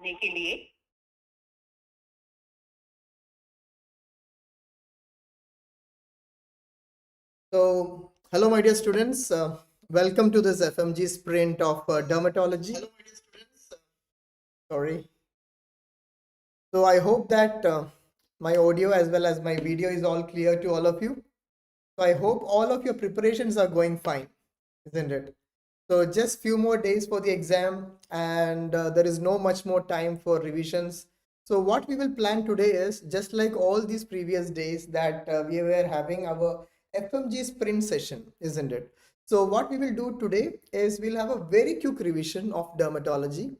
समझने के लिए। So, hello, my dear students. Welcome to this FMGE Sprint of Dermatology. Hello, my dear students. Sorry. So, I hope that my audio as well as my video is all clear to all of you. So, I hope all of your preparations are going fine, isn't it? So, just few more days for the exam, and there is no much more time for revisions. So, what we will plan today is just like all these previous days that we were having our FMG sprint session, isn't it? So, what we will do today is we'll have a very quick revision of dermatology.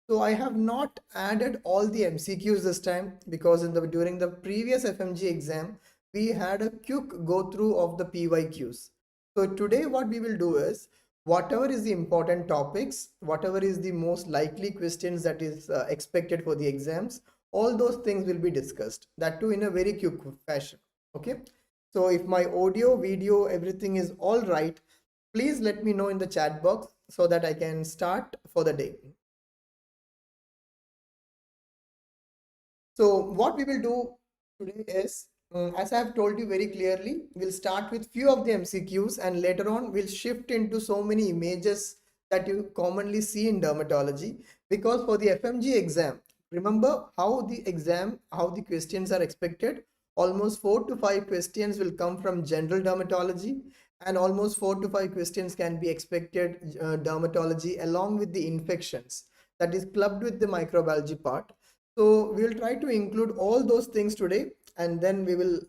So, I have not added all the MCQs this time because during the previous FMG exam, we had a quick go through of the PYQs. So, today what we will do is whatever is the important topics, whatever is the most likely questions that is expected for the exams, all those things will be discussed, that too in a very quick fashion. Okay, so if my audio, video, everything is all right, please let me know in the chat box so that I can start for the day. So what we will do today is, as I have told you very clearly, we'll start with few of the MCQs and later on we'll shift into so many images that you commonly see in dermatology, because for the FMG exam, remember how the questions are expected. Almost 4 to 5 questions will come from general dermatology, and almost 4 to 5 questions can be expected dermatology along with the infections, that is clubbed with the microbiology part. So we will try to include all those things today and then we will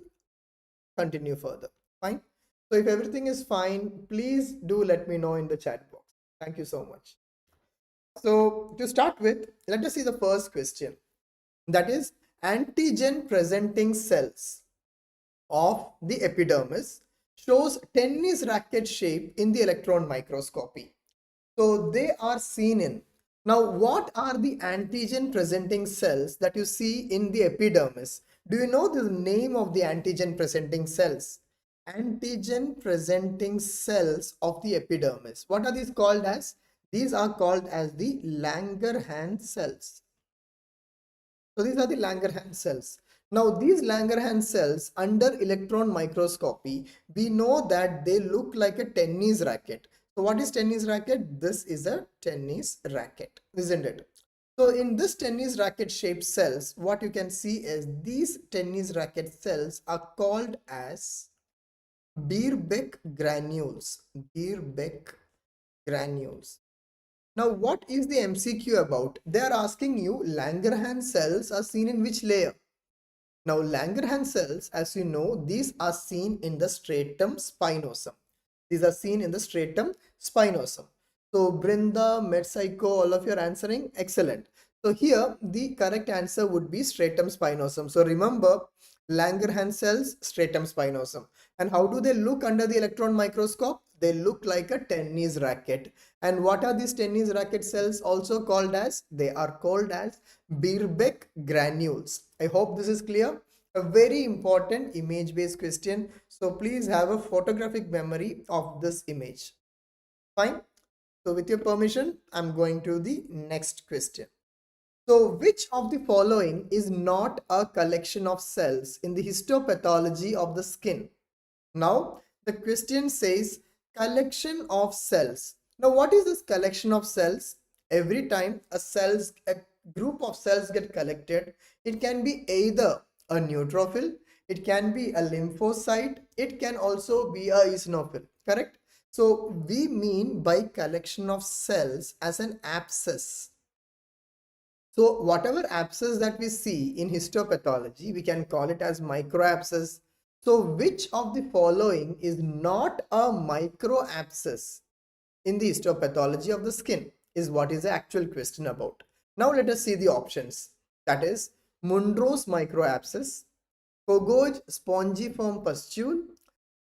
continue further. Fine. So if everything is fine, please do let me know in the chat box. Thank you so much. So to start with, let us see the first question. That is, antigen presenting cells of the epidermis shows tennis racket shape in the electron microscopy. So they are seen in. Now, what are the antigen presenting cells that you see in the epidermis? Do you know the name of the antigen presenting cells? Antigen presenting cells of the epidermis. What are these called as? These are called as the Langerhans cells. So these are the Langerhans cells. Now these Langerhans cells under electron microscopy, we know that they look like a tennis racket. So what is tennis racket? This is a tennis racket, isn't it? So in this tennis racket shaped cells, what you can see is these tennis racket cells are called as Behcet granules. Behcet granules. Now, what is the MCQ about? They are asking you Langerhans cells are seen in which layer? Now, Langerhans cells, as you know, these are seen in the stratum spinosum. These are seen in the stratum spinosum. So, Brinda, Metpsycho, all of you are answering. Excellent. So, here the correct answer would be stratum spinosum. So, remember Langerhans cells, stratum spinosum. And how do they look under the electron microscope? They look like a tennis racket. And what are these tennis racket cells also called as? They are called as Behcet granules. I hope this is clear. A very important image based question. So please have a photographic memory of this image. Fine. So with your permission, I'm going to the next question. So which of the following is not a collection of cells in the histopathology of the skin? Now the question says collection of cells. Now what is this collection of cells? Every time a group of cells get collected, it can be either a neutrophil, it can be a lymphocyte, it can also be a eosinophil, correct? So we mean by collection of cells as an abscess. So whatever abscess that we see in histopathology, we can call it as microabscess. So which of the following is not a microabscess in the histopathology of the skin is what is the actual question about. Now let us see the options. That is Munro's microabscess, Kogoj spongiform pustule,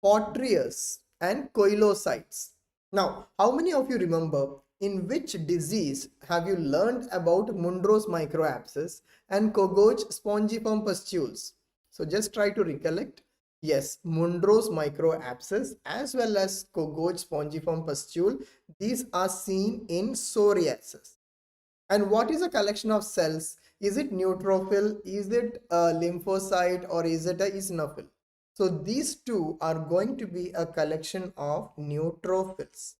Fordyce and coilocytes. Now, how many of you remember in which disease have you learned about Munro's microabscess and Kogoj spongiform pustules? So just try to recollect. Yes, Munro's microabscess as well as Kogoj spongiform pustule, these are seen in psoriasis. And what is a collection of cells? Is it neutrophil? Is it a lymphocyte? Or is it a eosinophil? So these two are going to be a collection of neutrophils.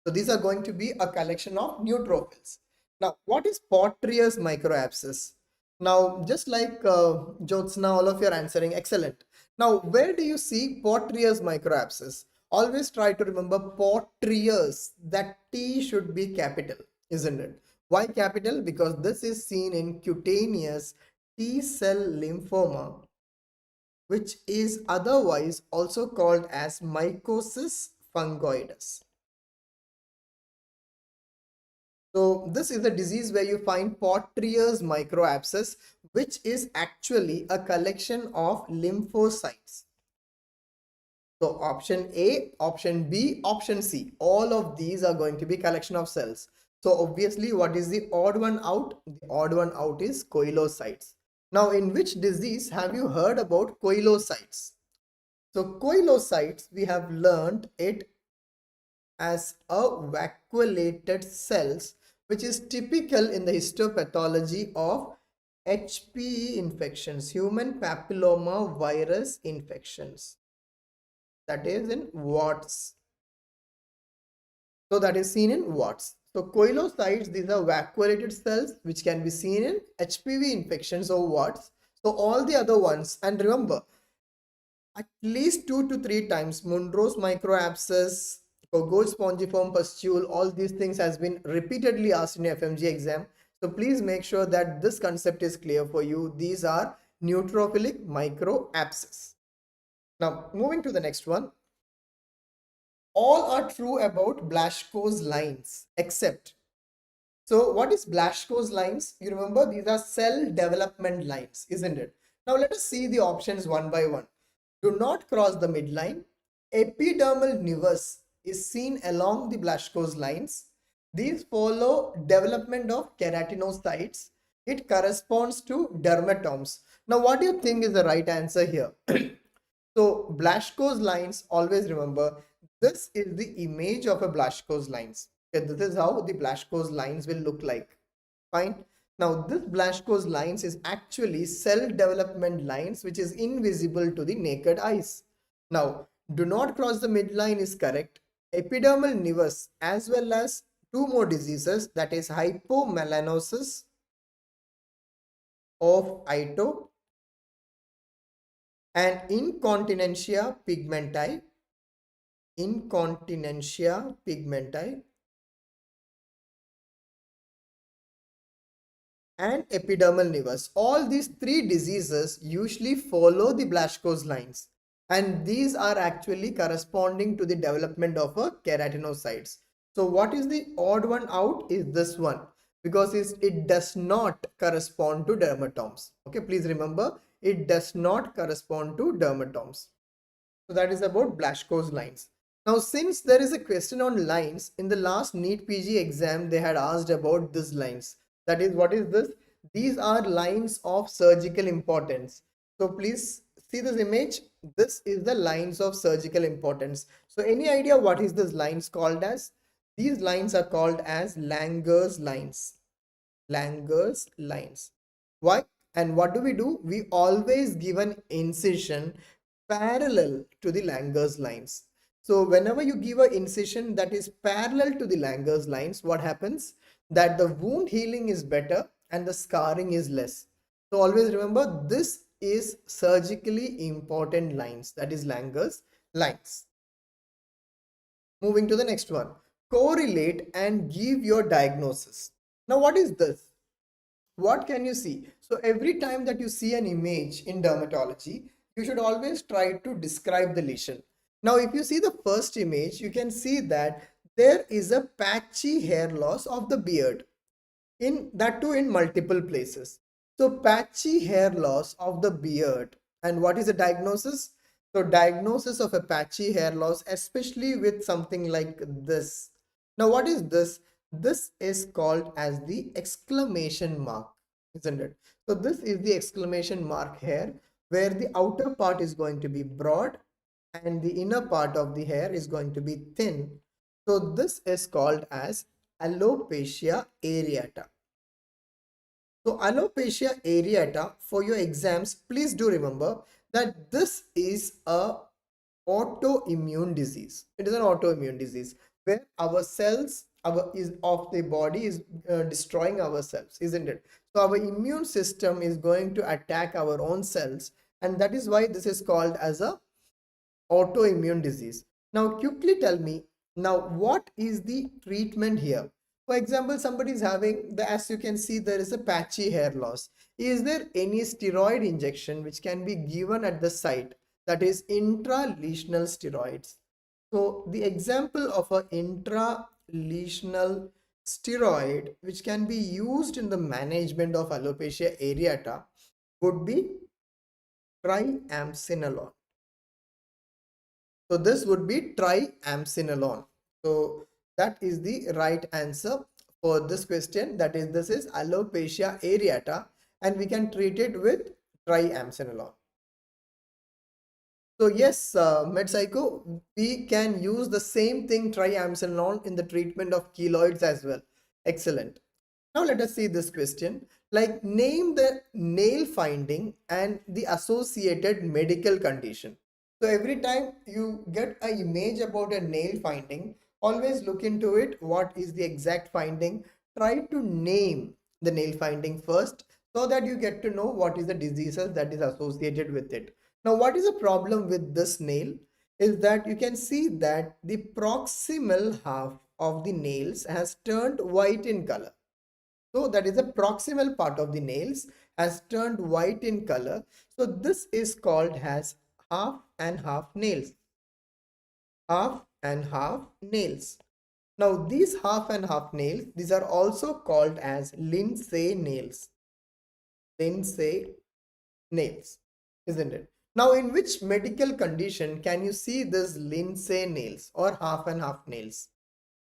So these are going to be a collection of neutrophils. Now, what is Portier's microabscess? Now, just like Jyotsna, all of you are answering excellent. Now, where do you see Portier's microabscess? Always try to remember Portier's. That T should be capital, isn't it? Why capital? Because this is seen in cutaneous T cell lymphoma, which is otherwise also called as mycosis fungoides. So this is a disease where you find Portier's microabscess, which is actually a collection of lymphocytes. So option A, option B, option C, all of these are going to be collection of cells. So obviously, what is the odd one out? The odd one out is coilocytes. Now, in which disease have you heard about coilocytes? So coilocytes, we have learned it as a vacuolated cells, which is typical in the histopathology of HPE infections, human papilloma virus infections, that is in warts. So that is seen in warts. So coilocytes, these are vacuolated cells which can be seen in HPV infections or warts. So all the other ones, and remember, at least 2 to 3 times Munro's microabscess, Kogo's spongiform pustule, all these things has been repeatedly asked in FMG exam. So please make sure that this concept is clear for you. These are neutrophilic microabscess. Now moving to the next one. All are true about Blaschko's lines except. So what is Blaschko's lines? You remember these are cell development lines, isn't it? Now let us see the options one by one. Do not cross the midline. Epidermal nevus is seen along the Blaschko's lines. These follow development of keratinocytes. It corresponds to dermatomes. Now, what do you think is the right answer here? So, Blaschko's lines, always remember, this is the image of a Blaschko's lines. Okay, this is how the Blaschko's lines will look like. Fine. Now, this Blaschko's lines is actually cell development lines, which is invisible to the naked eyes. Now, do not cross the midline is correct. Epidermal nevus, as well as two more diseases, that is hypomelanosis of Ito and incontinentia pigmenti. Incontinentia pigmenti and epidermal nevus. All these three diseases usually follow the Blaschko's lines, and these are actually corresponding to the development of a keratinocytes. So what is the odd one out is this one, because it does not correspond to dermatomes. Okay, please remember, it does not correspond to dermatomes. So that is about Blaschko's lines. Now, since there is a question on lines, in the last NEET PG exam, they had asked about these lines. That is, what is this? These are lines of surgical importance. So please see this image. This is the lines of surgical importance. So any idea what is this lines called as? These lines are called as Langer's lines. Langer's lines. Why? And what do? We always give an incision parallel to the Langer's lines. So whenever you give an incision that is parallel to the Langer's lines, what happens? That the wound healing is better and the scarring is less. So always remember, this is surgically important lines, that is Langer's lines. Moving to the next one. Correlate and give your diagnosis. Now what is this? What can you see? So every time that you see an image in dermatology, you should always try to describe the lesion. Now, if you see the first image, you can see that there is a patchy hair loss of the beard, in that too in multiple places. So patchy hair loss of the beard. And what is the diagnosis? So diagnosis of a patchy hair loss, especially with something like this. Now what is this? This is called as the exclamation mark, isn't it? So this is the exclamation mark here, where the outer part is going to be broad and the inner part of the hair is going to be thin. So this is called as alopecia areata. So alopecia areata, for your exams, please do remember that this is a autoimmune disease. It is an autoimmune disease where our cells our is of the body is destroying our cells, isn't it? So our immune system is going to attack our own cells, and that is why this is called as a autoimmune disease. Now, quickly tell me, now what is the treatment here? For example, somebody is having as you can see, there is a patchy hair loss. Is there any steroid injection which can be given at the site? That is intralesional steroids. So the example of a intralesional steroid which can be used in the management of alopecia areata would be triamcinolone. So this would be triamcinolone. So that is the right answer for this question. That is, this is alopecia areata, and we can treat it with triamcinolone. So yes, MedPsycho, we can use the same thing, triamcinolone, in the treatment of keloids as well. Excellent. Now let us see this question. Like, name the nail finding and the associated medical condition. So every time you get an image about a nail finding, always look into it. What is the exact finding? Try to name the nail finding first so that you get to know what is the diseases that is associated with it. Now, what is the problem with this nail is that you can see that the proximal half of the nails has turned white in color. So that is the proximal part of the nails has turned white in color. So this is called as half and half nails. Half and half nails. Now these half and half nails, these are also called as Lindsay nails. Lindsay nails, isn't it? Now, in which medical condition can you see this Lindsay nails or half and half nails?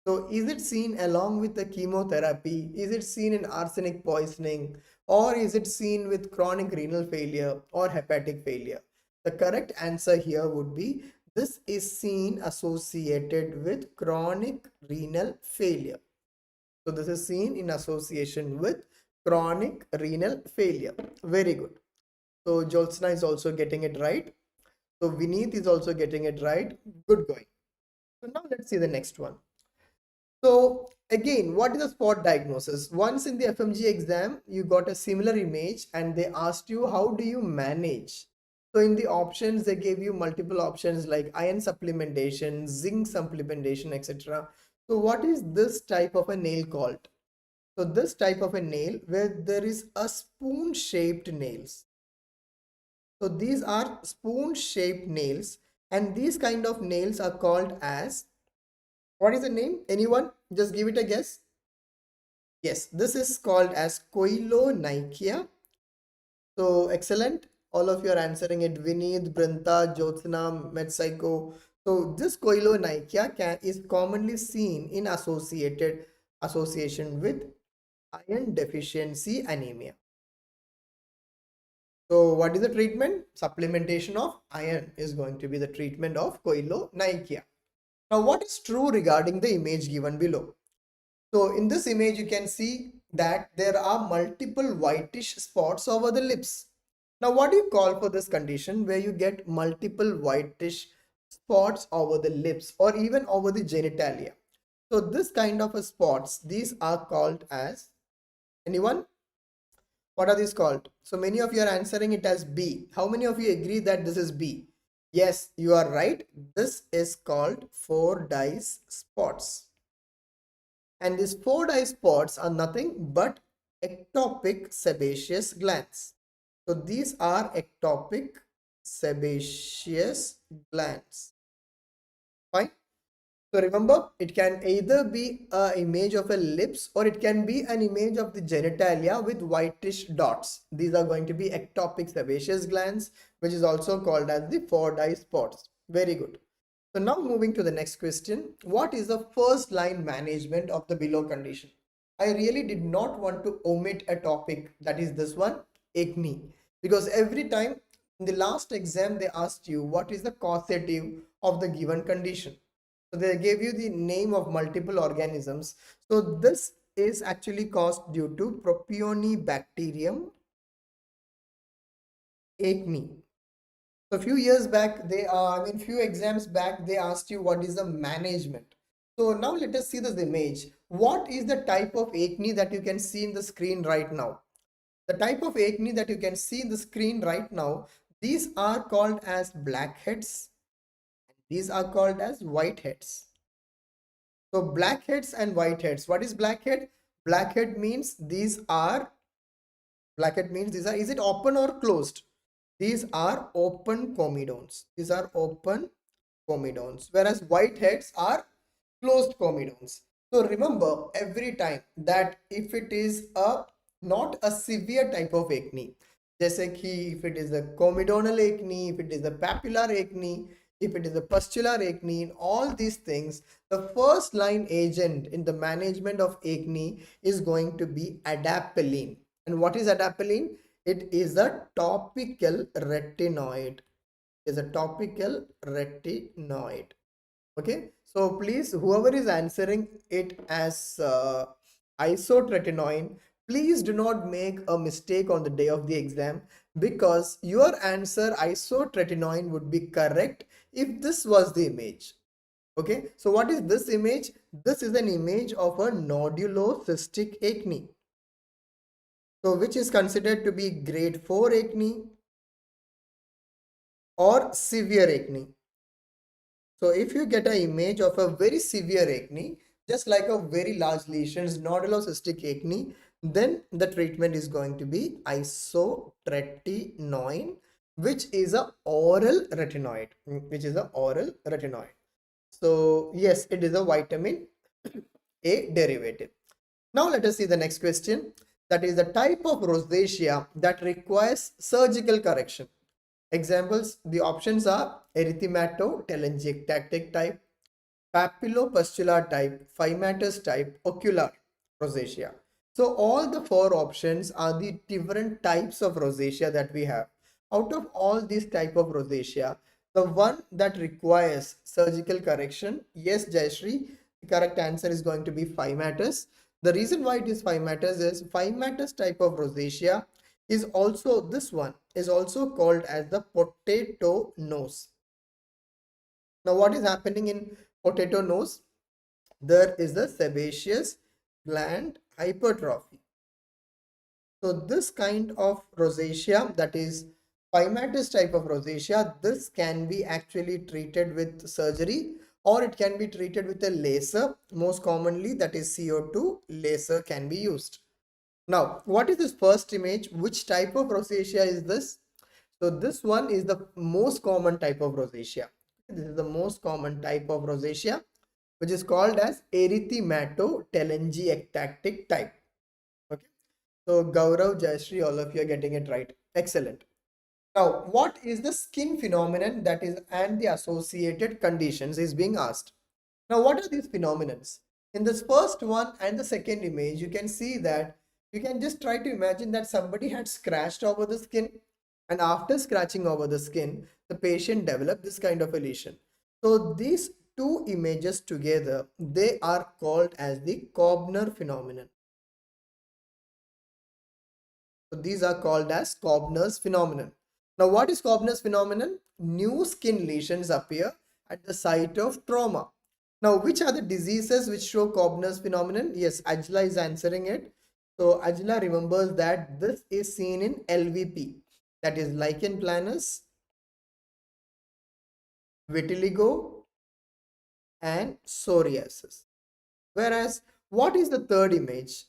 So is it seen along with the chemotherapy? Is it seen in arsenic poisoning? Or is it seen with chronic renal failure or hepatic failure? The correct answer here would be this is seen associated with chronic renal failure. So this is seen in association with chronic renal failure. Very good. So Jyotsna is also getting it right. So Vineet is also getting it right. Good going. So now let's see the next one. So again, what is a spot diagnosis? Once in the FMG exam, you got a similar image and they asked you, how do you manage? So in the options, they gave you multiple options like iron supplementation, zinc supplementation, etc. So what is this type of a nail called? So this type of a nail where there is a spoon shaped nails. So these are spoon shaped nails, and these kind of nails are called as, what is the name? Anyone? Just give it a guess. Yes, this is called as Koilonychia. So excellent. All of you are answering it. Vineet, Branta, Jyotsna, MedPsycho. So this Koilonychia is commonly seen in association with iron deficiency anemia. So what is the treatment? Supplementation of iron is going to be the treatment of Koilonychia. Now, what is true regarding the image given below? So in this image, you can see that there are multiple whitish spots over the lips. Now, what do you call for this condition where you get multiple whitish spots over the lips or even over the genitalia? So this kind of a spots, these are called as, anyone? What are these called? So many of you are answering it as B. How many of you agree that this is B? Yes, you are right. This is called Fordyce spots. And these Fordyce spots are nothing but ectopic sebaceous glands. So these are ectopic sebaceous glands. Fine. So remember, it can either be an image of a lips or it can be an image of the genitalia with whitish dots. These are going to be ectopic sebaceous glands, which is also called as the Fordyce spots. Very good. So now moving to the next question. What is the first line management of the below condition? I really did not want to omit a topic, that is this one, acne, because every time in the last exam they asked you what is the causative of the given condition. So they gave you the name of multiple organisms. So this is actually caused due to Propionibacterium acne. So a few years back, few exams back, they asked you what is the management. So now let us see this image. What is the type of acne that you can see in the screen right now? The type of acne that you can see in the screen right now, these are called as blackheads. These are called as whiteheads. So blackheads and whiteheads. What is blackhead? Blackhead means these are, is it open or closed? These are open comedones. These are open comedones, whereas whiteheads are closed comedones. So remember every time that if it is a not a severe type of acne, जैसे कि if it is a comedonal acne, if it is a papular acne, if it is a pustular acne, in all these things, the first line agent in the management of acne is going to be adapalene. And what is adapalene? It is a topical retinoid. Is a topical retinoid. Okay, so please, whoever is answering it as isotretinoin, please do not make a mistake on the day of the exam, because your answer isotretinoin would be correct if this was the image. Okay, so what is this image? This is an image of a nodulocystic acne, so which is considered to be grade 4 acne or severe acne. So if you get an image of a very severe acne, just like a very large lesions, nodulocystic acne, then the treatment is going to be isotretinoin, which is a oral retinoid, So yes, it is a vitamin A derivative. Now let us see the next question. That is the type of rosacea that requires surgical correction. Examples, the options are erythematotelangiectatic type, papillopustular type, phymatous type, ocular rosacea. So all the four options are the different types of rosacea that we have. Out of all these type of rosacea, the one that requires surgical correction, yes, Jayashree, the correct answer is going to be phymatous. The reason why it is phymatous is phymatous type of rosacea is also, this one is also called as the potato nose. Now what is happening in potato nose? There is the sebaceous gland hypertrophy. So this kind of rosacea, that is phymatous type of rosacea, this can be actually treated with surgery, or it can be treated with a laser. Most commonly, that is CO2 laser can be used. Now, what is this first image? Which type of rosacea is this? So this one is the most common type of rosacea. This is the most common type of rosacea, which is called as erythematotelangiectatic type. Okay. So Gaurav, Jayashree, all of you are getting it right. Excellent. Now, what is the skin phenomenon that is and the associated conditions is being asked. Now, what are these phenomenons? In this first one and the second image, you can see that you can just try to imagine that somebody had scratched over the skin, and after scratching over the skin, the patient developed this kind of a lesion. So these two images together, they are called as the Koebner phenomenon. So these are called as Koebner's phenomenon. Now, what is Koebner's phenomenon? New skin lesions appear at the site of trauma. Now, which are the diseases which show Koebner's phenomenon? Yes, Ajla is answering it. So Ajla remembers that this is seen in LVP, that is Lichen planus, Vitiligo, and Psoriasis. Whereas, what is the third image?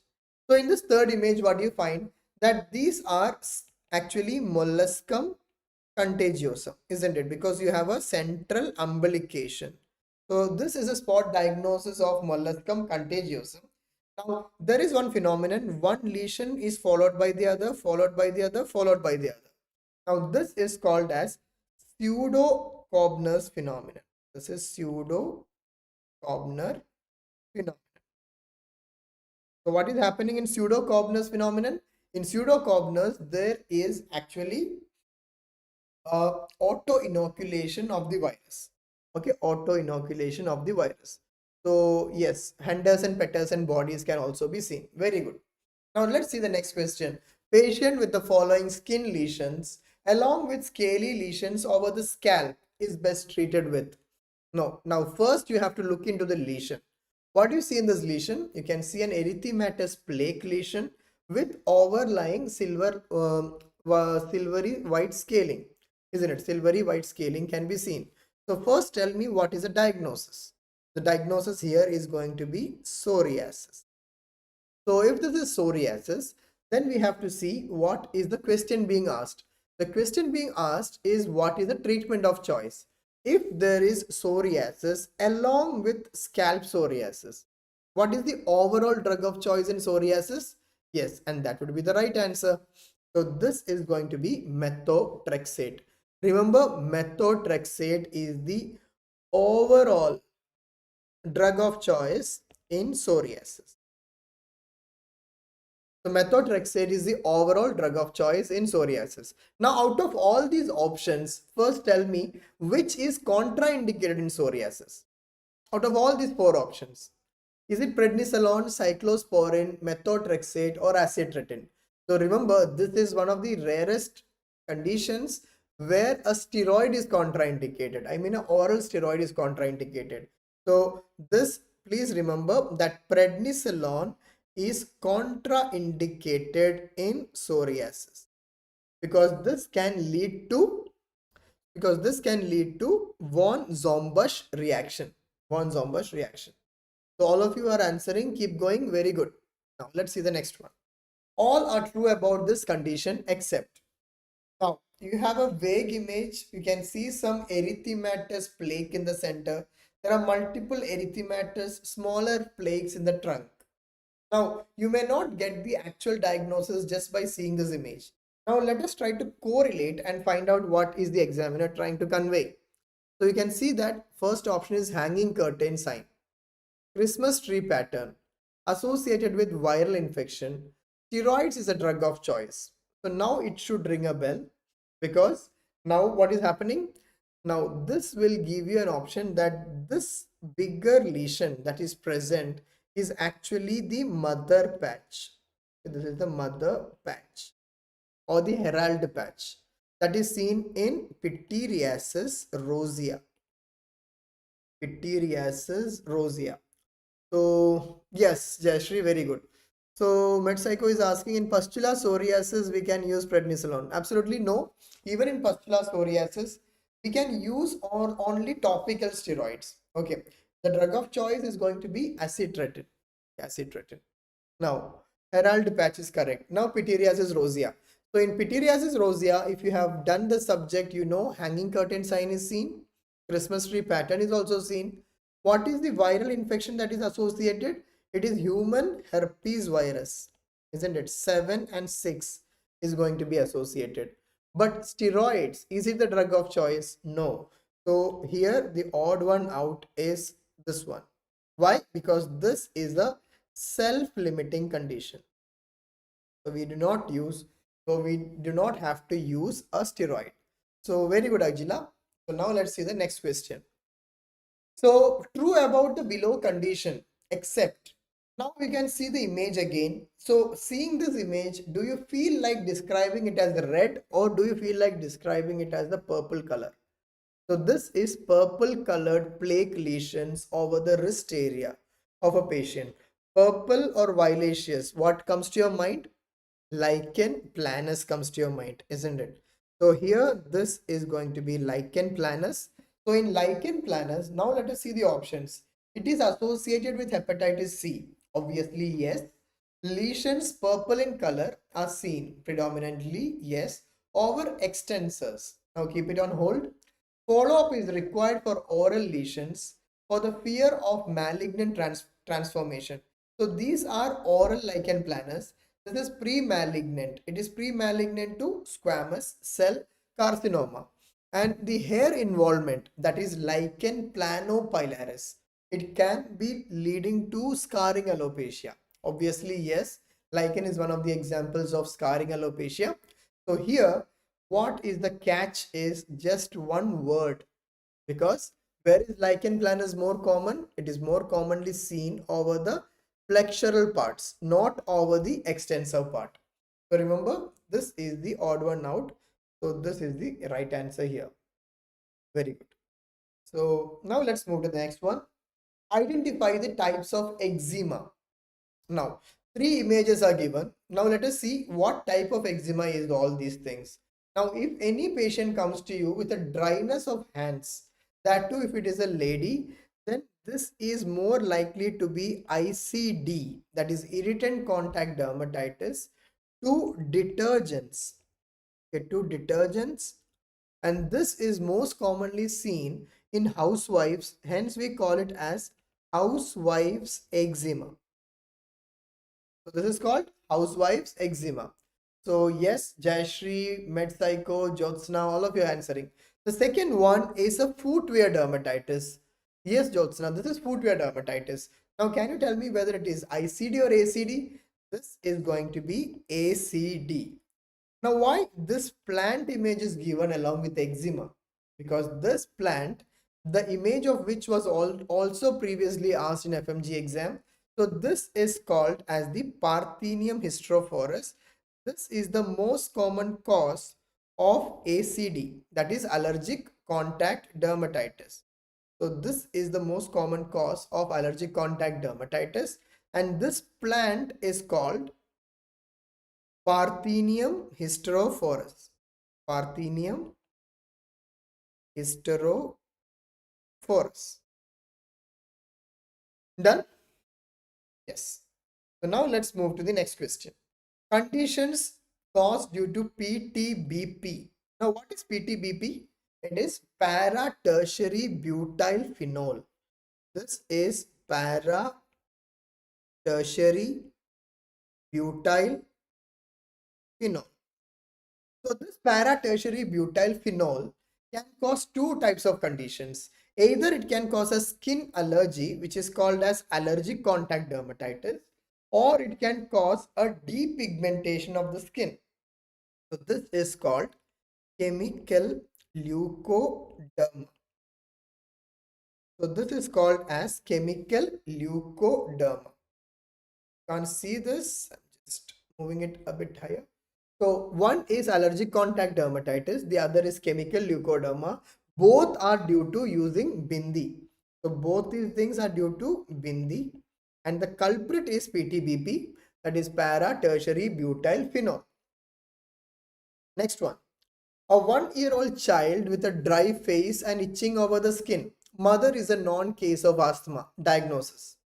So in this third image, what do you find? That these are actually molluscum contagiosum, isn't it? Because you have a central umbilication. So this is a spot diagnosis of molluscum contagiosum. Now, there is one phenomenon. One lesion is followed by the other, followed by the other, followed by the other. Now, this is called as pseudo-Koebner's phenomenon. This is pseudo-Koebner phenomenon. So what is happening in pseudo-Koebner's phenomenon? In pseudo-Koebner's, there is actually auto-inoculation of the virus. Okay, auto inoculation of the virus. So yes, Henderson, Peterson bodies can also be seen. Very good. Now let's see the next question. Patient with the following skin lesions along with scaly lesions over the scalp is best treated with. No, now first you have to look into the lesion. What do you see in this lesion? You can see an erythematous plaque lesion with overlying silvery white scaling, isn't it? Silvery white scaling can be seen. So first tell me what is the diagnosis. The diagnosis here is going to be psoriasis. So if this is psoriasis, then we have to see what is the question being asked. The question being asked is what is the treatment of choice. If there is psoriasis along with scalp psoriasis, what is the overall drug of choice in psoriasis? Yes, and that would be the right answer. So this is going to be methotrexate. Remember, methotrexate is the overall drug of choice in psoriasis. So methotrexate is the overall drug of choice in psoriasis. Now, out of all these options, first tell me which is contraindicated in psoriasis. Out of all these four options, is it prednisolone, cyclosporin, methotrexate, or acitretin? So remember, this is one of the rarest conditions where a steroid is contraindicated. I mean, an oral steroid is contraindicated. So this, please remember that prednisolone is contraindicated in psoriasis because this can lead to von Zombush reaction. Von Zombush reaction. So all of you are answering, keep going, very good. Now let's see the next one. All are true about this condition except. Now you have a vague image. You can see some erythematous plaque in the center. There are multiple erythematous smaller plaques in the trunk. Now, you may not get the actual diagnosis just by seeing this image. Now, let us try to correlate and find out what is the examiner trying to convey. So, you can see that first option is hanging curtain sign, Christmas tree pattern, associated with viral infection. Steroids is a drug of choice. So, now it should ring a bell because now what is happening? Now, this will give you an option that this bigger lesion that is present is actually the mother patch. This is the mother patch or the herald patch that is seen in Pityriasis rosea. Pityriasis rosea. So yes, Jayashri, very good. So MedPsycho is asking, in pustula psoriasis we can use prednisolone. Absolutely no. Even in pustula psoriasis we can use only topical steroids. Okay. The drug of choice is going to be acitretin. Acitretin. Now, herald patch is correct. Now, pityriasis rosea. So, in pityriasis rosea, if you have done the subject, you know, hanging curtain sign is seen. Christmas tree pattern is also seen. What is the viral infection that is associated? It is human herpes virus, isn't it? 7 and 6 is going to be associated. But steroids, is it the drug of choice? No. So, here the odd one out is this one. Why? Because this is a self-limiting condition. So we do not have to use a steroid. So very good, Ajila. So now let's see the next question. So true about the below condition, except now we can see the image again. So seeing this image, do you feel like describing it as the red or do you feel like describing it as the purple color? So this is purple colored plaque lesions over the wrist area of a patient. Purple or violaceous, what comes to your mind? Lichen planus comes to your mind, isn't it? So here this is going to be lichen planus. So in lichen planus, now let us see the options. It is associated with hepatitis C. Obviously, yes. Lesions purple in color are seen predominantly, yes, over extensors. Now keep it on hold. Follow-up is required for oral lesions for the fear of malignant transformation. So these are oral lichen planus. This is pre-malignant. It is pre-malignant to squamous cell carcinoma. And the hair involvement, that is lichen planopilaris, it can be leading to scarring alopecia. Obviously, yes, lichen is one of the examples of scarring alopecia. So here, what is the catch is just one word, because Where is lichen planus more common? It is more commonly seen over the flexural parts, not over the extensor part. So remember, this is the odd one out. So this is the right answer here. Very good. So now let's move to the next one. Identify the types of eczema. Now, three images are given. Now let us see what type of eczema is all these things. Now, if any patient comes to you with a dryness of hands, that too if it is a lady, then this is more likely to be ICD, that is irritant contact dermatitis, to detergents. Okay, to detergents, and this is most commonly seen in housewives, hence we call it as housewives eczema. So this is called housewives eczema. So yes, Jayashri, MedPsycho, Jyotsna, all of you are answering. The second one is a footwear dermatitis. Yes, Jyotsna, this is footwear dermatitis. Now, can you tell me whether it is ICD or ACD? This is going to be ACD. Now, why this plant image is given along with eczema? Because this plant, the image of which was also previously asked in FMGE exam. So this is called as the Parthenium hysterophorus. This is the most common cause of ACD, that is allergic contact dermatitis. So this is the most common cause of allergic contact dermatitis, and this plant is called Parthenium hysterophorus. Parthenium hysterophorus. Done? Yes. So now let's move to the next question. Conditions caused due to PTBP. Now what is PTBP? It is para-tertiary butyl phenol. This is para-tertiary butyl phenol. So this para-tertiary butyl phenol can cause two types of conditions. Either it can cause a skin allergy, which is called as allergic contact dermatitis, or it can cause a depigmentation of the skin. So this is called chemical leukoderma. So this is called as chemical leukoderma. Can't see this. I'm just moving it a bit higher. So one is allergic contact dermatitis, the other is chemical leukoderma. Both are due to using bindi. So both these things are due to bindi, and the culprit is PTBP, that is para-tertiary butyl phenol. Next one. A 1-year-old child with a dry face and itching over the skin. Mother is a non-case of asthma. Diagnosis.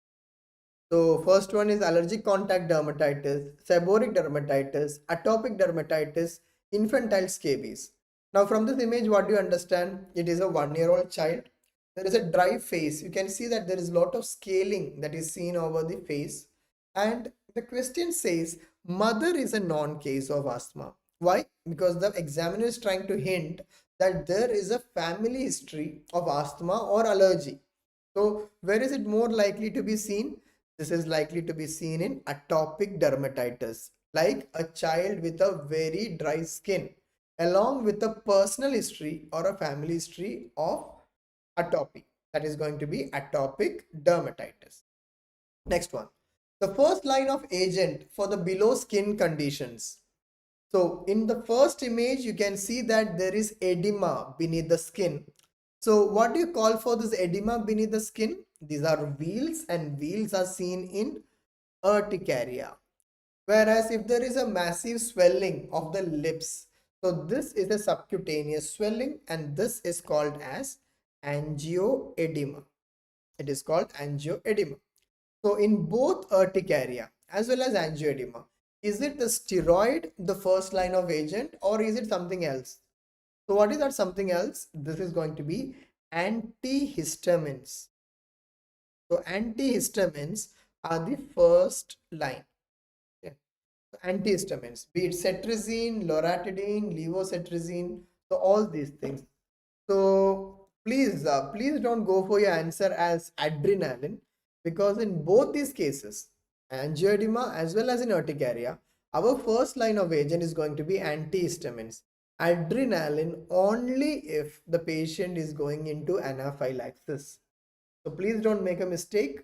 So first one is allergic contact dermatitis, seborrheic dermatitis, atopic dermatitis, infantile scabies. Now from this image, what do you understand? It is a 1-year-old child. There is a dry face. You can see that there is a lot of scaling that is seen over the face. And the question says, mother is a non-case of asthma. Why? Because the examiner is trying to hint that there is a family history of asthma or allergy. So where is it more likely to be seen? This is likely to be seen in atopic dermatitis, like a child with a very dry skin, along with a personal history or a family history of atopy. That is going to be atopic dermatitis. Next one. The first line of agent for the below skin conditions. So in the first image, you can see that there is edema beneath the skin. So what do you call for this edema beneath the skin? These are wheals, and wheals are seen in urticaria. Whereas if there is a massive swelling of the lips, so this is a subcutaneous swelling, and this is called as angioedema. It is called angioedema. So in both urticaria as well as angioedema, is it the steroid, the first line of agent, or is it something else? So what is that something else? This is going to be antihistamines. So antihistamines are the first line. Okay. So antihistamines, be it cetirizine, loratadine, levocetirizine, so all these things. So please don't go for your answer as adrenaline, because in both these cases, angioedema as well as in urticaria, our first line of agent is going to be antihistamines. adrenaline only if the patient is going into anaphylaxis. So please don't make a mistake,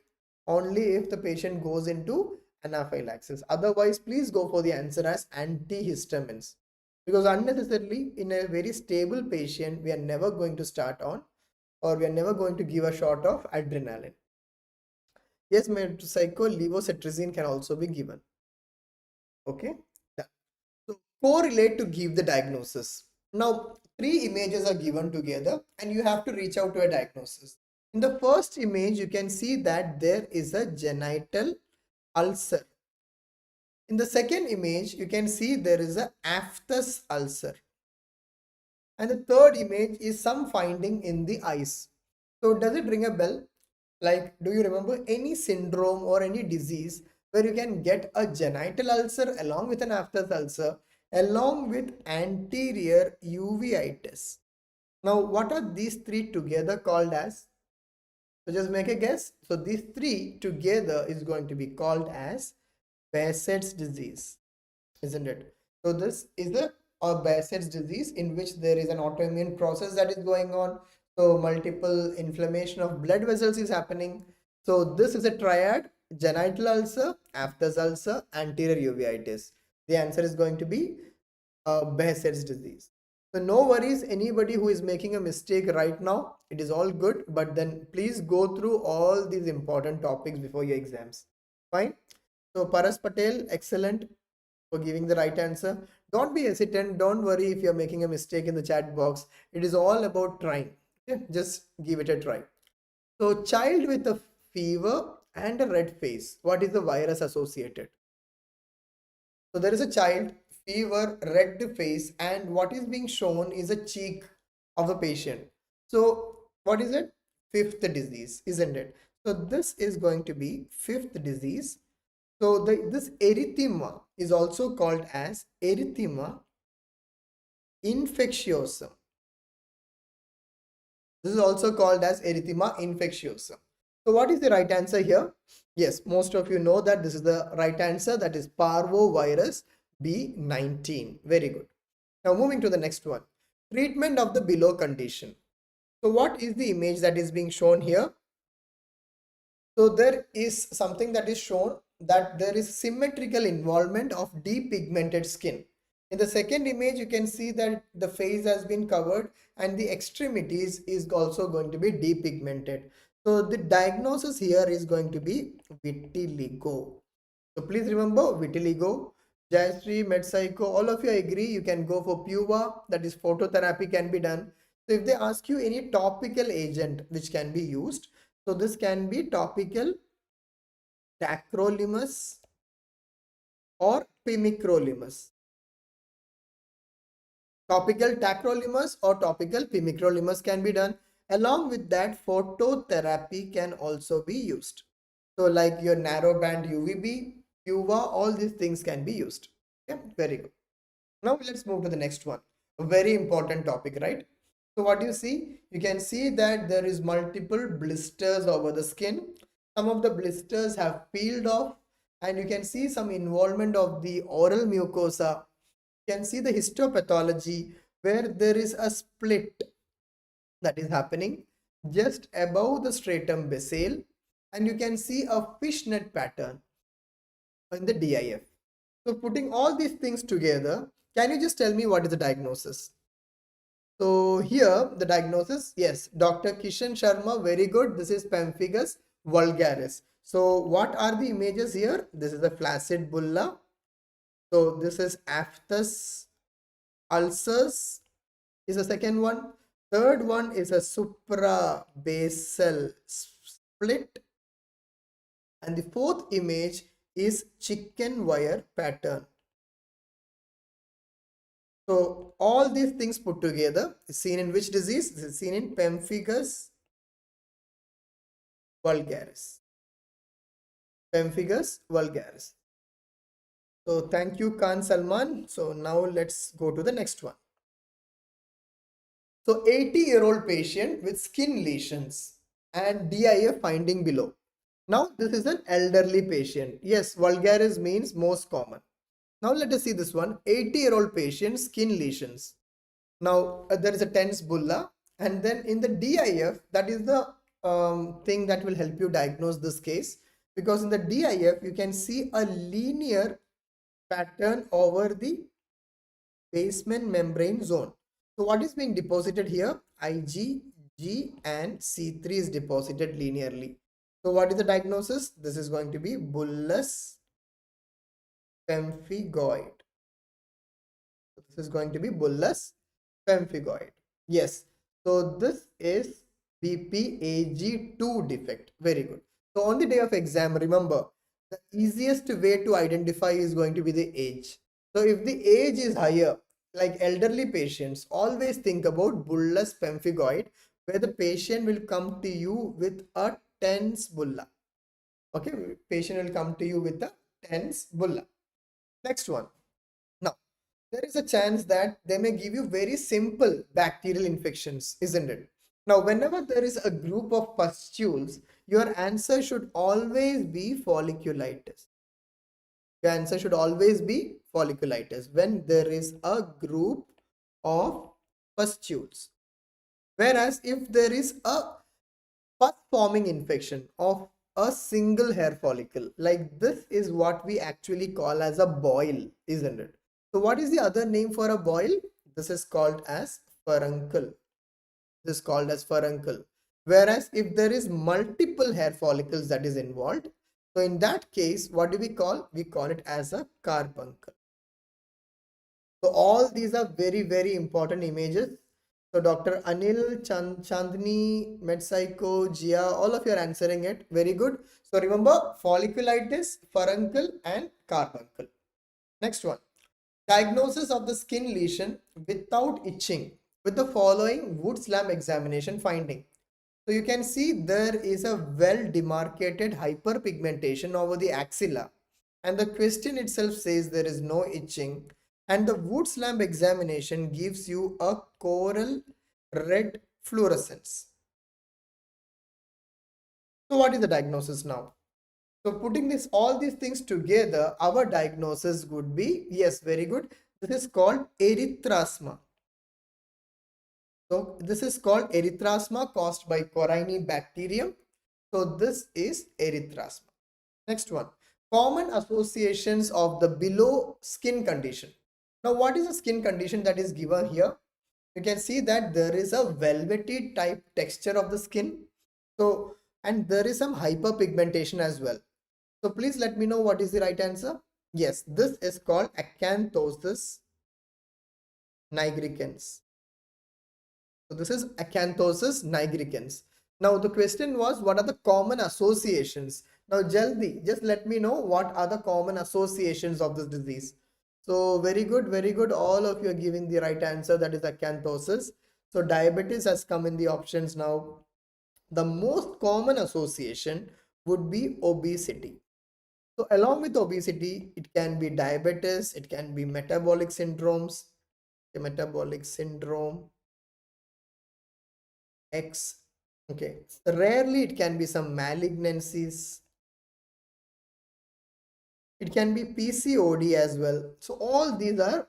only if the patient goes into anaphylaxis. Otherwise, please go for the answer as antihistamines, because unnecessarily in a very stable patient, we are never going to start on, or we are never going to give a shot of adrenaline. Yes, metropsycho levocetirizine can also be given. Okay. So correlate to give the diagnosis. Now, three images are given together and you have to reach out to a diagnosis. In the first image, you can see that there is a genital ulcer. In the second image, you can see there is a aphthous ulcer. And the third image is some finding in the eyes. So does it ring a bell? Like, do you remember any syndrome or any disease where you can get a genital ulcer along with an aphthous ulcer along with anterior uveitis? Now, what are these three together called as? So just make a guess. So these three together is going to be called as Behcet's disease, isn't it? So this is a Behcet's disease in which there is an autoimmune process that is going on. So multiple inflammation of blood vessels is happening. So this is a triad: genital ulcer, aphthous ulcer, anterior uveitis. The answer is going to be Behcet's disease. So no worries, anybody who is making a mistake right now, it is all good, but then please go through all these important topics before your exams. Fine. So Paras Patel, excellent for giving the right answer. Don't be hesitant. Don't worry if you're making a mistake in the chat box. It is all about trying. Okay? Just give it a try. So child with a fever and a red face. What is the virus associated? So there is a child, fever, red face, and what is being shown is a cheek of a patient. So what is it? Fifth disease, isn't it? So this is going to be fifth disease. So this erythema is also called as erythema infectiosum. This is also called as erythema infectiosum. So what is the right answer here? Yes, most of you know that this is the right answer. That is parvovirus B19. Very good. Now moving to the next one. Treatment of the below condition. So what is the image that is being shown here? So there is something that is shown, that there is symmetrical involvement of depigmented skin. In the second image, you can see that the face has been covered and the extremities is also going to be depigmented. So the diagnosis here is going to be vitiligo. So please remember vitiligo, Jayashree, Medpsycho, all of you agree you can go for PUVA, that is phototherapy can be done. So if they ask you any topical agent which can be used, so this can be topical tacrolimus or pimecrolimus. Topical tacrolimus or topical pimecrolimus can be done. Along with that, phototherapy can also be used. So like your narrow band UVB, PUVA, all these things can be used. Okay, very good. Now let's move to the next one. A very important topic, right? So what do you see? You can see that there is multiple blisters over the skin. Some of the blisters have peeled off and you can see some involvement of the oral mucosa. You can see the histopathology where there is a split that is happening just above the stratum basale, and you can see a fishnet pattern in the DIF. So putting all these things together, can you just tell me what is the diagnosis? So here the diagnosis, yes, Dr. Kishan Sharma, very good. This is pemphigus vulgaris. So what are the images here? This is a flaccid bulla. So this is aphthous ulcers is the second one. Third one is a suprabasal split. And the fourth image is chicken wire pattern. So all these things put together is seen in which disease? This is seen in pemphigus vulgaris. Pemphigus vulgaris. So thank you, Khan Salman. So now let's go to the next one. So 80-year-old patient with skin lesions and DIF finding below. Now this is an elderly patient. Yes, vulgaris means most common. Now let us see this one. 80-year-old patient, skin lesions. Now there is a tense bulla, and then in the DIF, that is the thing that will help you diagnose this case, because in the DIF you can see a linear pattern over the basement membrane zone. So what is being deposited here? Ig, G and C3 is deposited linearly. So what is the diagnosis? This is going to be bullous pemphigoid. This is going to be bullous pemphigoid. Yes. So this is BPAG2 defect. Very good. So on the day of exam, remember, the easiest way to identify is going to be the age. So if the age is higher, like elderly patients, always think about bullous pemphigoid, where the patient will come to you with a tense bulla. Okay, patient will come to you with a tense bulla. Next one. Now, there is a chance that they may give you very simple bacterial infections, isn't it? Now, whenever there is a group of pustules, your answer should always be folliculitis. Your answer should always be folliculitis when there is a group of pustules. Whereas if there is a pus forming infection of a single hair follicle, like this is what we actually call as a boil, isn't it? So what is the other name for a boil? This is called as furuncle. This is called as furuncle. Whereas if there is multiple hair follicles that is involved, so in that case, what do we call? We call it as a carbuncle. So all these are very, very important images. So Dr. Anil, Chandni, Medpsycho, Gia, all of you are answering it. Very good. So remember folliculitis, furuncle and carbuncle. Next one. Diagnosis of the skin lesion without itching with the following Woods lamp examination finding. So you can see there is a well demarcated hyperpigmentation over the axilla, and the question itself says there is no itching, and the Woods lamp examination gives you a coral red fluorescence. So what is the diagnosis now? So putting all these things together, our diagnosis would be, yes, very good. This is called erythrasma. So this is called erythrasma caused by Corynebacterium. So this is erythrasma. Next one, common associations of the below skin condition. Now what is the skin condition that is given here? You can see that there is a velvety type texture of the skin. So, and there is some hyperpigmentation as well. So please let me know what is the right answer. Yes, this is called acanthosis nigricans. So this is acanthosis nigricans. Now the question was, what are the common associations? Now Jaldi, just let me know what are the common associations of this disease. So very good, very good. All of you are giving the right answer, that is acanthosis. So diabetes has come in the options now. The most common association would be obesity. So along with obesity, it can be diabetes, it can be metabolic syndromes, a metabolic syndrome X. Okay, rarely it can be some malignancies. It can be PCOD as well. So all these are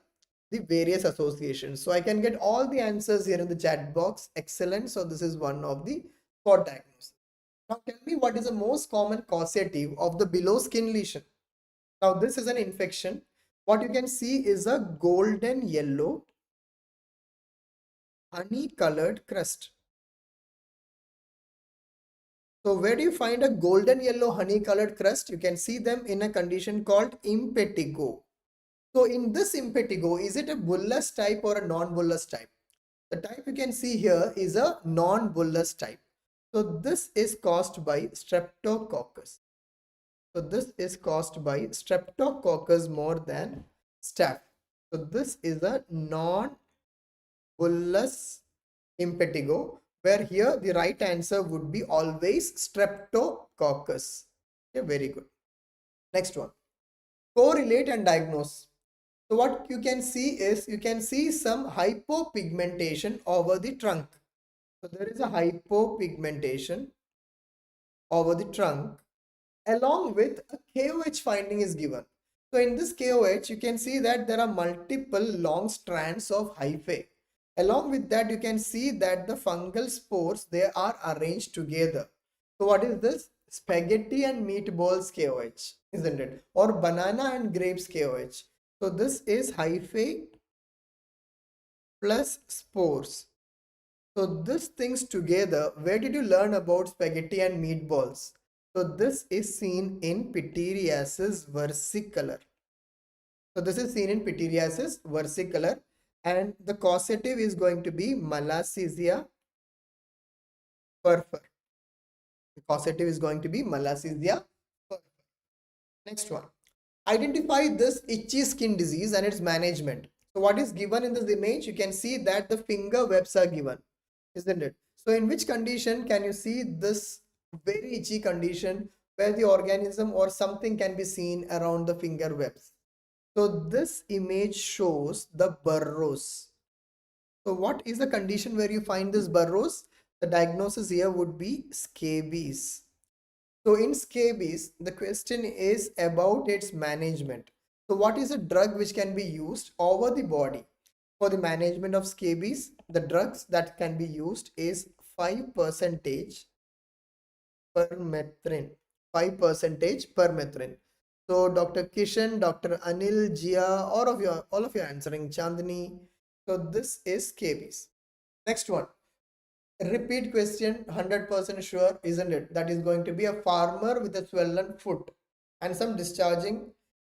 the various associations. So I can get all the answers here in the chat box. Excellent. So this is one of the spot diagnosis. Now tell me, what is the most common causative of the below skin lesion? Now this is an infection. What you can see is a golden yellow honey colored crust. So where do you find a golden yellow honey colored crust? You can see them in a condition called impetigo. So in this impetigo, is it a bullous type or a non-bullous type? The type you can see here is a non-bullous type. So this is caused by streptococcus. So this is caused by streptococcus more than staph. So this is a non-bullous impetigo, where here the right answer would be always streptococcus. Okay, very good. Next one, correlate and diagnose. So what you can see is, you can see some hypopigmentation over the trunk. So there is a hypopigmentation over the trunk, along with a KOH finding is given. So in this KOH, you can see that there are multiple long strands of hyphae. Along with that, you can see that the fungal spores, they are arranged together. So what is this? Spaghetti and meatballs KOH, isn't it? Or banana and grapes KOH. So this is hyphae plus spores. So these things together, where did you learn about spaghetti and meatballs? So this is seen in Pityriasis versicolor. So this is seen in Pityriasis versicolor, and the causative is going to be Malassezia furfur. The causative is going to be Malassezia furfur. Next one. Identify this itchy skin disease and its management. So what is given in this image? You can see that the finger webs are given, isn't it? So in which condition can you see this very itchy condition where the organism or something can be seen around the finger webs? So this image shows the burrows. So what is the condition where you find this burrows? The diagnosis here would be scabies. So in scabies, the question is about its management. So what is a drug which can be used over the body for the management of scabies? The drugs that can be used is 5% permethrin. 5% permethrin. So Dr. Kishan, Dr. Anil, Jia, all of you are answering. Chandni. So this is scabies. Next one. Repeat question, 100% sure, isn't it? That is going to be a farmer with a swollen foot and some discharging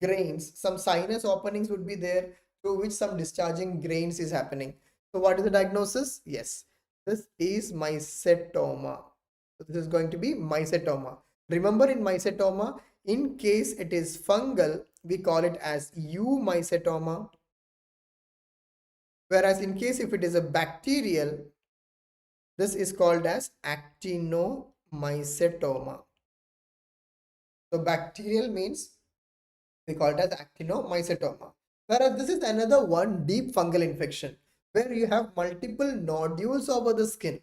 grains. Some sinus openings would be there through which some discharging grains is happening. So what is the diagnosis? Yes, this is mycetoma. So this is going to be mycetoma. Remember, in mycetoma, in case it is fungal, we call it as eumycetoma. Whereas in case if it is a bacterial, this is called as actinomycetoma. So bacterial means we call it as actinomycetoma. Whereas this is another one, deep fungal infection, where you have multiple nodules over the skin.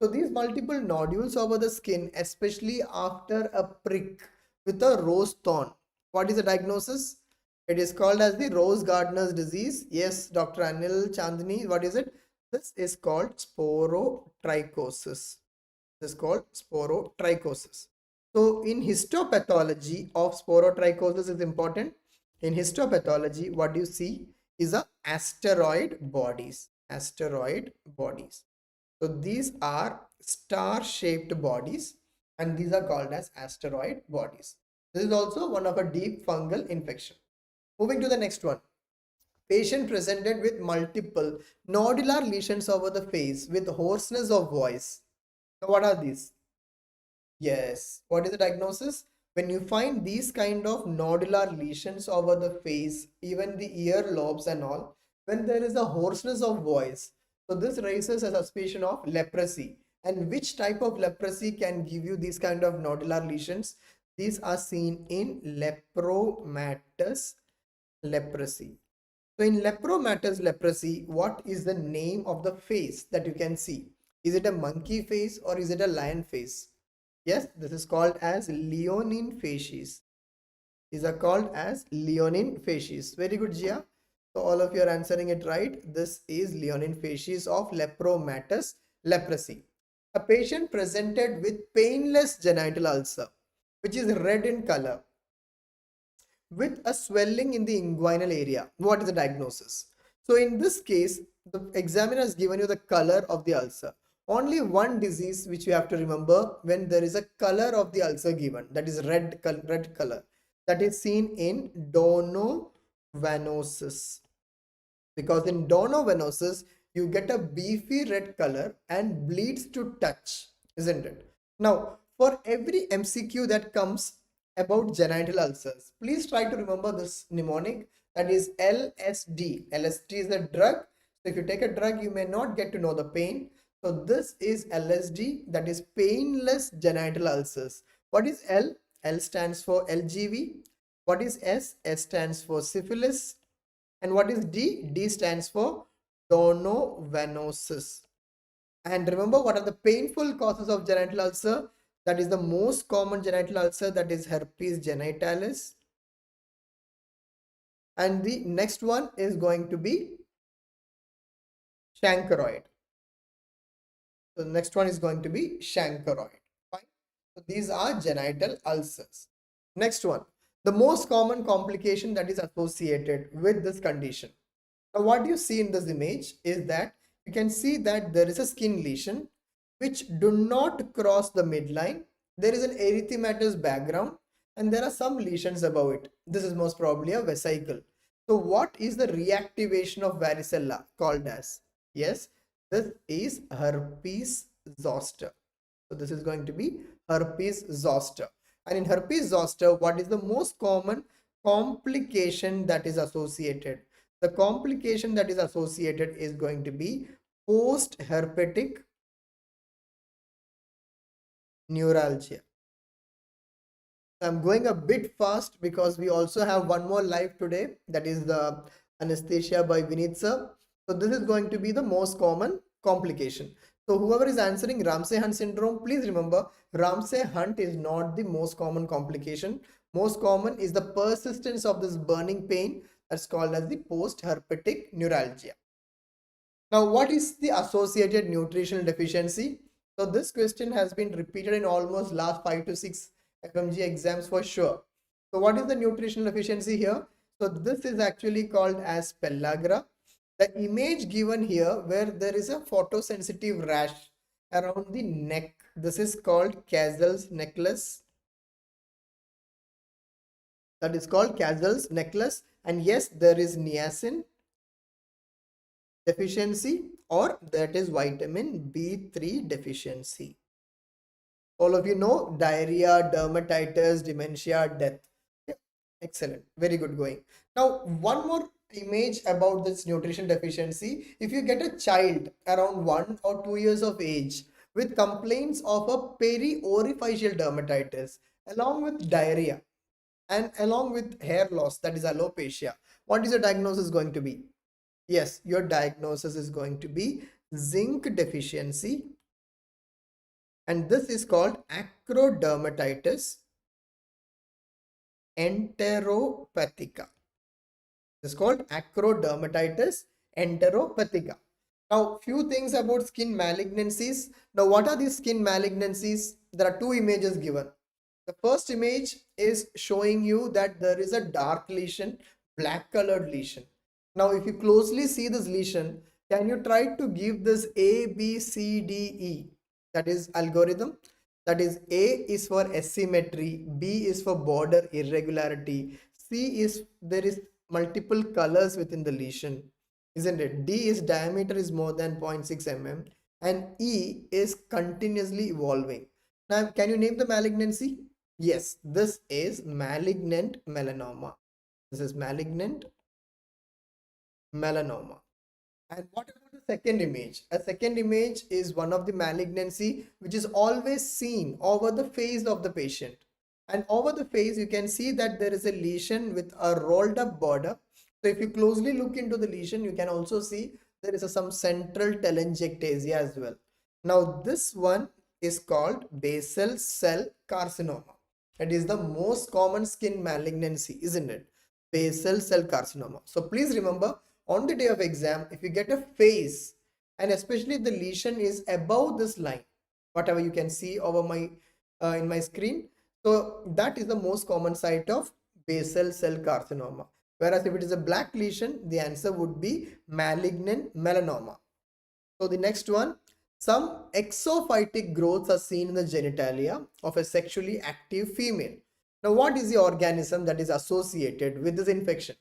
So these multiple nodules over the skin, especially after a prick with a rose thorn. What is the diagnosis? It is called as the rose gardener's disease. Yes, Dr. Anil Chandni, what is it? This is called sporotrichosis. This is called sporotrichosis. So in histopathology of sporotrichosis is important. In histopathology, what you see is a asteroid bodies. Asteroid bodies. So these are star-shaped bodies, and these are called as asteroid bodies. This is also one of a deep fungal infection. Moving to the next one. Patient presented with multiple nodular lesions over the face with hoarseness of voice. So what are these? Yes. What is the diagnosis? When you find these kind of nodular lesions over the face, even the ear lobes and all, when there is a hoarseness of voice, so this raises a suspicion of leprosy. And which type of leprosy can give you these kind of nodular lesions? These are seen in lepromatous leprosy. So in lepromatous leprosy, what is the name of the face that you can see? Is it a monkey face or is it a lion face? Yes, this is called as leonine facies. These are called as leonine facies. Very good, Jia. So all of you are answering it right. This is leonine facies of lepromatous leprosy. A patient presented with painless genital ulcer, which is red in color, with a swelling in the inguinal area. What is the diagnosis? So in this case, the examiner has given you the color of the ulcer. Only one disease which you have to remember when there is a color of the ulcer given, that is red color, that is seen in donovanosis. Because in donovanosis, you get a beefy red color and bleeds to touch, isn't it? Now, for every MCQ that comes about genital ulcers, please try to remember this mnemonic, that is LSD. LSD is a drug. So if you take a drug, you may not get to know the pain. So this is LSD, that is painless genital ulcers. What is L? L stands for LGV. What is S? S stands for syphilis. And what is D? D stands for donovanosis. And remember, what are the painful causes of genital ulcer? That is the most common genital ulcer, that is herpes genitalis. And the next one is going to be chancroid. So the next one is going to be chancroid. Fine. So these are genital ulcers. Next one, the most common complication that is associated with this condition. Now, what you see in this image is that you can see that there is a skin lesion which do not cross the midline. There is an erythematous background and there are some lesions above it. This is most probably a vesicle. So what is the reactivation of varicella called as? Yes, this is herpes zoster. So this is going to be herpes zoster. And in herpes zoster, what is the most common complication that is associated? The complication that is associated is going to be post-herpetic neuralgia. I'm going a bit fast because we also have one more live today, that is the anesthesia by Vineet sir. So this is going to be the most common complication. So whoever is answering Ramsay-Hunt syndrome, please remember Ramsay-Hunt is not the most common complication. Most common is the persistence of this burning pain, that's called as the post-herpetic neuralgia. Now, what is the associated nutritional deficiency? So this question has been repeated in almost last 5 to 6 FMGE exams for sure. So what is the nutritional deficiency here? So this is actually called as pellagra. The image given here where there is a photosensitive rash around the neck. This is called Cazel's necklace. That is called Cazel's necklace. And yes, there is niacin deficiency, or that is vitamin B3 deficiency. All of you know diarrhea, dermatitis, dementia, death. Yeah, excellent. Very good going. Now, one more image about this nutrition deficiency. If you get a child around 1 or 2 years of age with complaints of a periorificial dermatitis along with diarrhea and along with hair loss, that is alopecia, what is your diagnosis going to be? Yes, your diagnosis is going to be zinc deficiency, and this is called acrodermatitis enteropathica. It's called acrodermatitis enteropathica. Now, few things about skin malignancies. Now, what are these skin malignancies? There are two images given. The first image is showing you that there is a dark lesion, black colored lesion. Now, if you closely see this lesion, can you try to give this A, B, C, D, E? That is algorithm. That is, A is for asymmetry, B is for border irregularity, C is there is multiple colors within the lesion, isn't it? D is diameter is more than 0.6 mm, and E is continuously evolving. Now, can you name the malignancy? Yes, this is malignant melanoma. This is malignant melanoma. And what about the second image? A second image is one of the malignancy which is always seen over the face of the patient. And over the face, you can see that there is a lesion with a rolled up border. So if you closely look into the lesion, you can also see there is some central telangiectasia as well. Now, this one is called basal cell carcinoma. It is the most common skin malignancy, isn't it? Basal cell carcinoma. So please remember, on the day of exam, if you get a face, and especially if the lesion is above this line, whatever you can see over my in my screen, so that is the most common site of basal cell carcinoma. Whereas if it is a black lesion, the answer would be malignant melanoma. So the next one, some exophytic growths are seen in the genitalia of a sexually active female. Now, what is the organism that is associated with this infection?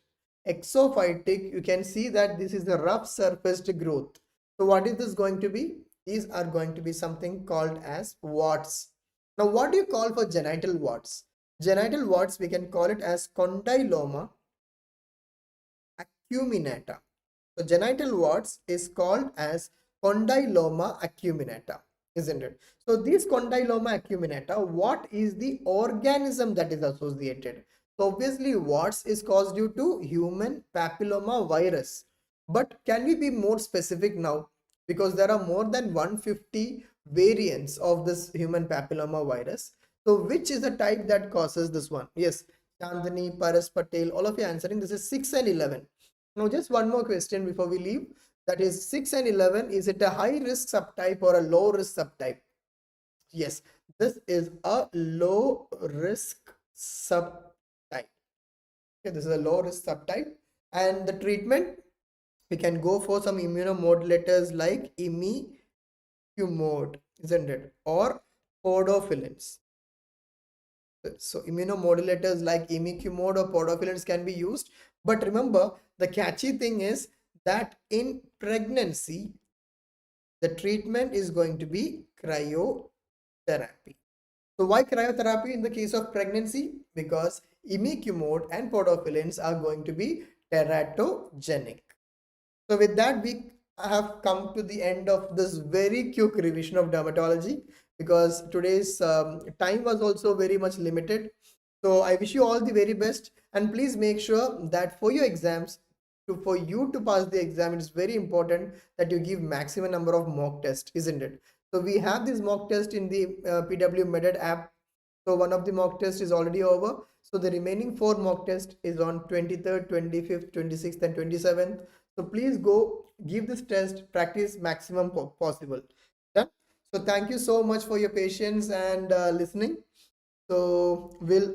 Exophytic, you can see that this is the rough surfaced growth. So what is this going to be? These are going to be something called as warts. Now, what do you call for genital warts? Genital warts, we can call it as condyloma acuminata. So genital warts is called as condyloma acuminata, isn't it? So these condyloma acuminata, what is the organism that is associated? So obviously warts is caused due to human papilloma virus. But can we be more specific now? Because there are more than 150 variants of this human papilloma virus. So which is the type that causes this one? Yes, Chandani, Paras Patel, all of you answering. This is 6 and 11. Now just one more question before we leave. that is 6 and 11, is it a high risk subtype or a low risk subtype? Yes, this is a low risk subtype. Okay, this is a low risk subtype. And the treatment, we can go for some immunomodulators like imicumod, isn't it? Or podophyllins. So immunomodulators like imicumod or podophyllins can be used. But remember, the catchy thing is that in pregnancy, the treatment is going to be cryotherapy. So why cryotherapy in the case of pregnancy? Because imicumod and podophyllins are going to be teratogenic. So with that, we have come to the end of this very quick revision of dermatology, because today's time was also very much limited. So I wish you all the very best, and please make sure that for your exams, for you to pass the exam, it is very important that you give maximum number of mock tests, isn't it? So we have this mock test in the PW Meded app. So one of the mock test is already over. So the remaining 4 mock test is on 23rd, 25th, 26th, and 27th. So please go give this test, practice maximum possible. Done. So thank you so much for your patience and listening. So we'll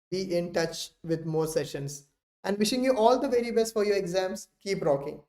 be in touch with more sessions, and wishing you all the very best for your exams. Keep rocking.